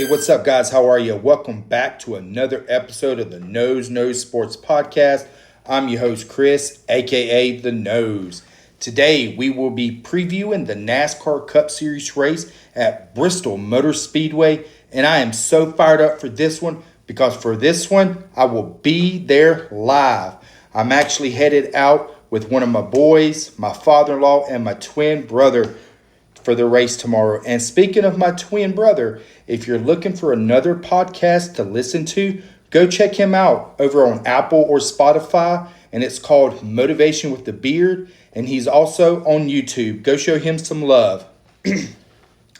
Hey, what's up, guys? How are you? Welcome back to another episode of the Nose Sports Podcast. I'm your host, Chris, aka The Nose. Today, we will be previewing the NASCAR Cup Series race at Bristol Motor Speedway, and I am so fired up for this one because for this one, I will be there live. I'm actually headed out with one of my boys, my father-in-law, and my twin brother for the race tomorrow. And speaking of my twin brother, if you're looking for another podcast to listen to, go check him out over on Apple or Spotify, and it's called Motivation with the Beard, and he's also on YouTube. Go show him some love.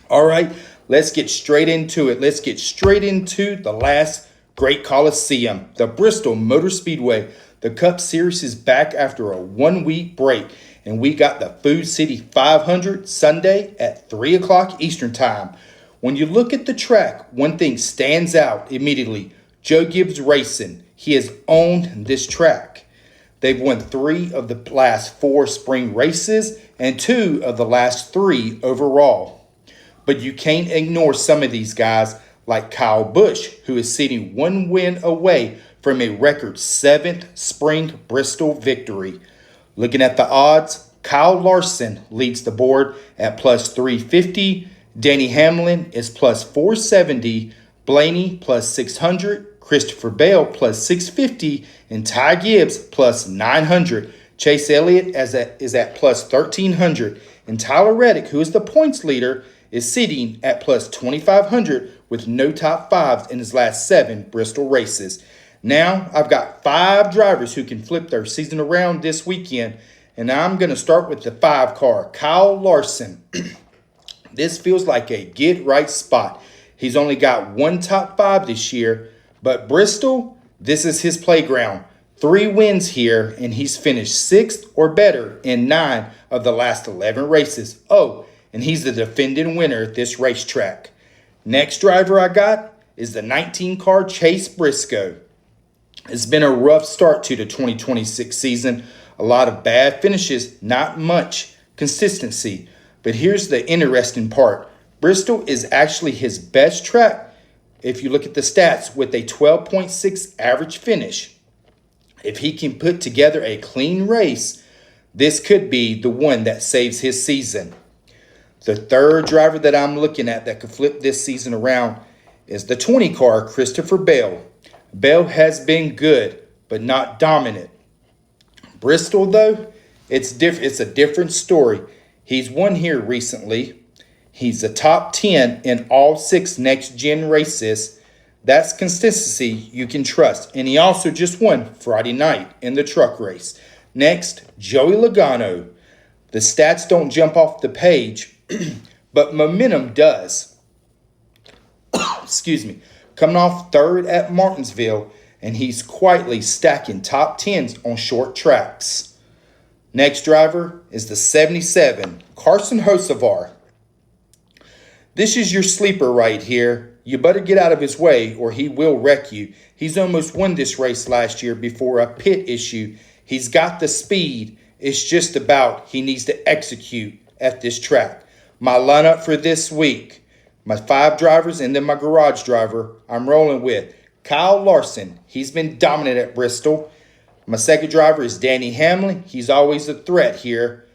All right, let's get straight into it. Let's get straight into the last great Coliseum, the Bristol Motor Speedway. The Cup Series is back after a 1-week break, and we got the Food City 500 Sunday at 3 o'clock Eastern Time. When you look at the track, one thing stands out immediately. Joe Gibbs Racing. He has owned this track. They've won 3 of the last 4 spring races and 2 of the last 3 overall. But you can't ignore some of these guys like Kyle Busch, who is sitting 1 win away from a record 7th spring Bristol victory. Looking at the odds, Kyle Larson leads the board at plus 350. Danny Hamlin is plus 470. Blaney plus 600. Christopher Bale plus 650. And Ty Gibbs plus 900. Chase Elliott is at plus 1300. And Tyler Reddick, who is the points leader, is sitting at plus 2500 with no top 5s in his last 7 Bristol races. Now, I've got 5 drivers who can flip their season around this weekend, and I'm going to start with the 5 car, Kyle Larson. This feels like a get-right spot. He's only got 1 top 5 this year, but Bristol, this is his playground. 3 wins here, and he's finished 6th or better in 9 of the last 11 races. Oh, and he's the defending winner at this racetrack. Next driver I got is the 19 car Chase Briscoe. It's been a rough start to the 2026 season. A lot of bad finishes, not much consistency. But here's the interesting part. Bristol is actually his best track if you look at the stats with a 12.6 average finish. If he can put together a clean race, this could be the one that saves his season. The third driver that I'm looking at that could flip this season around is the 20 car Christopher Bale. Bale has been good, but not dominant. Bristol, though, it's a different story. He's won here recently. He's a top 10 in all 6 next-gen races. That's consistency you can trust. And he also just won Friday night in the truck race. Next, Joey Logano. The stats don't jump off the page, but momentum does. Excuse me. Coming off 3rd at Martinsville, and he's quietly stacking top 10s on short tracks. Next driver is the 77, Carson Hocevar. This is your sleeper right here. You better get out of his way or he will wreck you. He's almost won this race last year before a pit issue. He's got the speed. It's just about he needs to execute at this track. My lineup for this week. My 5 drivers and then my garage driver, I'm rolling with Kyle Larson. He's been dominant at Bristol. My second driver is Danny Hamlin. He's always a threat here.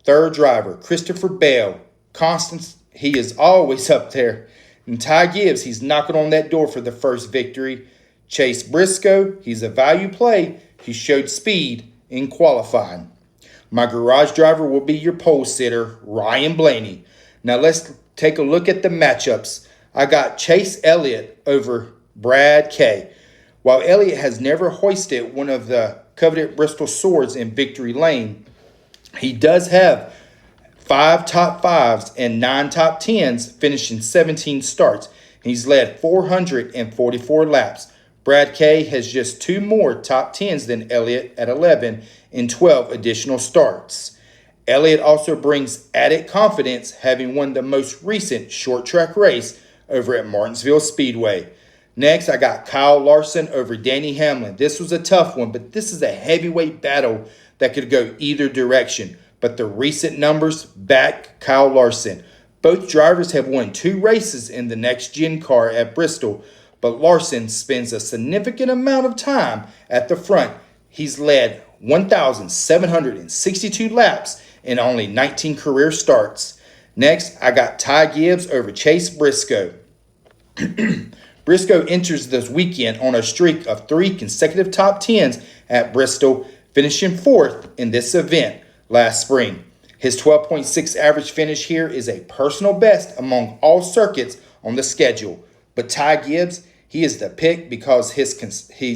Third driver, Christopher Bale. Constance, he is always up there. And Ty Gibbs, he's knocking on that door for the first victory. Chase Briscoe, he's a value play. He showed speed in qualifying. My garage driver will be your pole sitter, Ryan Blaney. Now let's take a look at the matchups. I got Chase Elliott over Brad Kay. While Elliott has never hoisted one of the coveted Bristol swords in victory lane, he does have 5 top 5s and 9 top 10s, finishing 17 starts. He's led 444 laps. Brad Kay has just 2 more top 10s than Elliott at 11 and 12 additional starts. Elliott also brings added confidence, having won the most recent short track race over at Martinsville Speedway. Next, I got Kyle Larson over Danny Hamlin. This was a tough one, but this is a heavyweight battle that could go either direction. But the recent numbers back Kyle Larson. Both drivers have won 2 races in the next-gen car at Bristol, but Larson spends a significant amount of time at the front. He's led 1,762 laps in only 19 career starts. Next, I got Ty Gibbs over Chase Briscoe. Briscoe enters this weekend on a streak of 3 consecutive top 10s at Bristol, finishing 4th in this event last spring. His 12.6 average finish here is a personal best among all circuits on the schedule. But Ty Gibbs, he is the pick because his consistent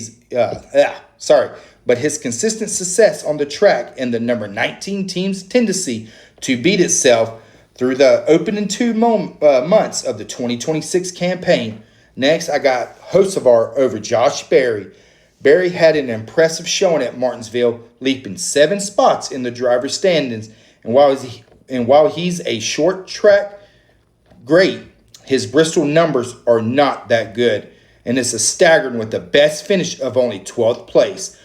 success on the track and the number 19 team's tendency to beat itself through the opening 2 months of the 2026 campaign. Next, I got Hocevar over Josh Berry. Berry had an impressive showing at Martinsville, leaping 7 spots in the driver's standings. And while he's a short track great, his Bristol numbers are not that good. And it's a staggering with the best finish of only 12th place.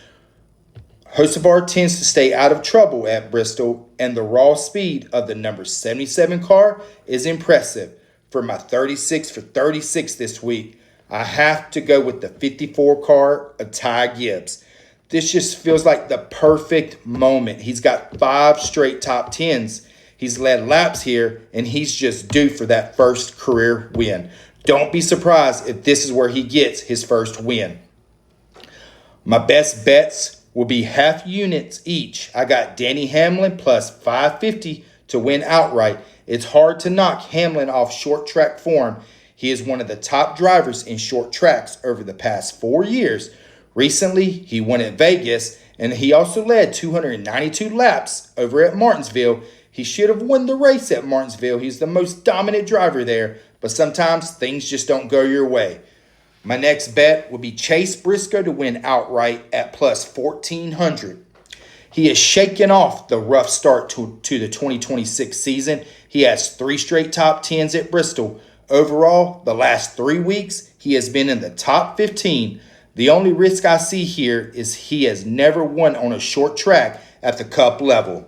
Hocevar tends to stay out of trouble at Bristol, and the raw speed of the number 77 car is impressive. For my 36 for 36 this week, I have to go with the 54 car of Ty Gibbs. This just feels like the perfect moment. He's got 5 straight top 10s. He's led laps here, and he's just due for that first career win. Don't be surprised if this is where he gets his first win. My best bets will be half units each. I got Danny Hamlin plus 550 to win outright. It's hard to knock Hamlin off short track form. He is one of the top drivers in short tracks over the past 4 years. Recently, he won at Vegas, and he also led 292 laps over at Martinsville. He should have won the race at Martinsville. He's the most dominant driver there, but sometimes things just don't go your way. My next bet will be Chase Briscoe to win outright at plus 1,400. He has shaken off the rough start to the 2026 season. He has 3 straight top 10s at Bristol. Overall, the last 3 weeks, he has been in the top 15. The only risk I see here is he has never won on a short track at the Cup level.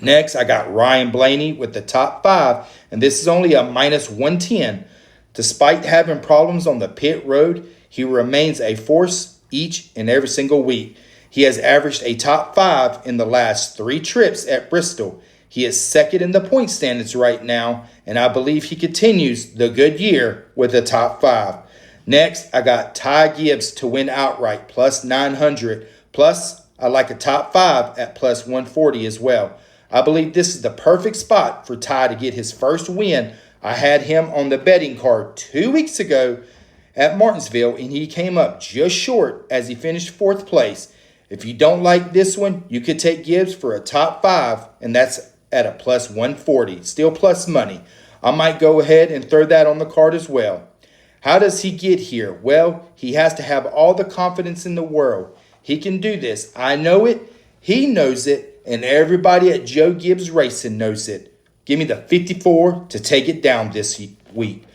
Next, I got Ryan Blaney with the top 5, and this is only a minus 110. Despite having problems on the pit road, he remains a force each and every single week. He has averaged a top 5 in the last 3 trips at Bristol. He is second in the point standings right now, and I believe he continues the good year with the top 5. Next, I got Ty Gibbs to win outright, plus 900. Plus, I like a top 5 at plus 140 as well. I believe this is the perfect spot for Ty to get his first win. I had him on the betting card 2 weeks ago at Martinsville, and he came up just short as he finished 4th place. If you don't like this one, you could take Gibbs for a top 5, and that's at a plus 140, still plus money. I might go ahead and throw that on the card as well. How does he get here? Well, he has to have all the confidence in the world. He can do this. I know it. He knows it. And everybody at Joe Gibbs Racing knows it. Give me the 54 to take it down this week.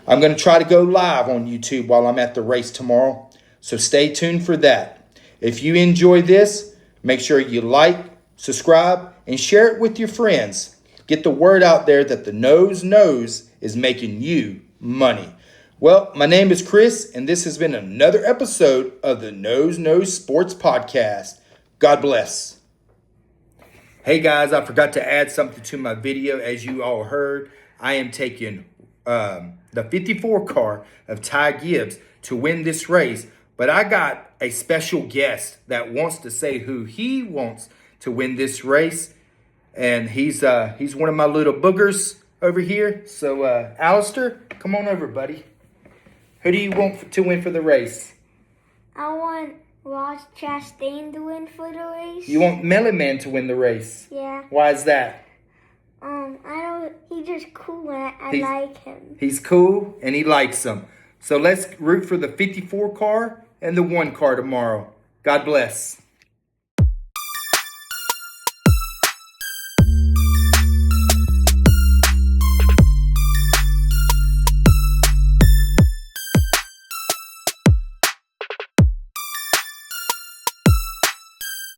I'm going to try to go live on YouTube while I'm at the race tomorrow. So stay tuned for that. If you enjoy this, make sure you like, subscribe, and share it with your friends. Get the word out there that the Nose Knows is making you money. Well, my name is Chris, and this has been another episode of the Nose Knows Sports Podcast. God bless. Hey guys, I forgot to add something to my video. As you all heard, I am taking the 54 car of Ty Gibbs to win this race. But I got a special guest that wants to say who he wants to win this race. And he's one of my little boogers over here. So, Alistair, come on over, buddy. Who do you want to win for the race? I want Ross Chastain to win for the race. You want Melly Man to win the race? Yeah. Why is that? He's just cool and I like him. He's cool and he likes them. So let's root for the 54 car and the 1 car tomorrow. God bless.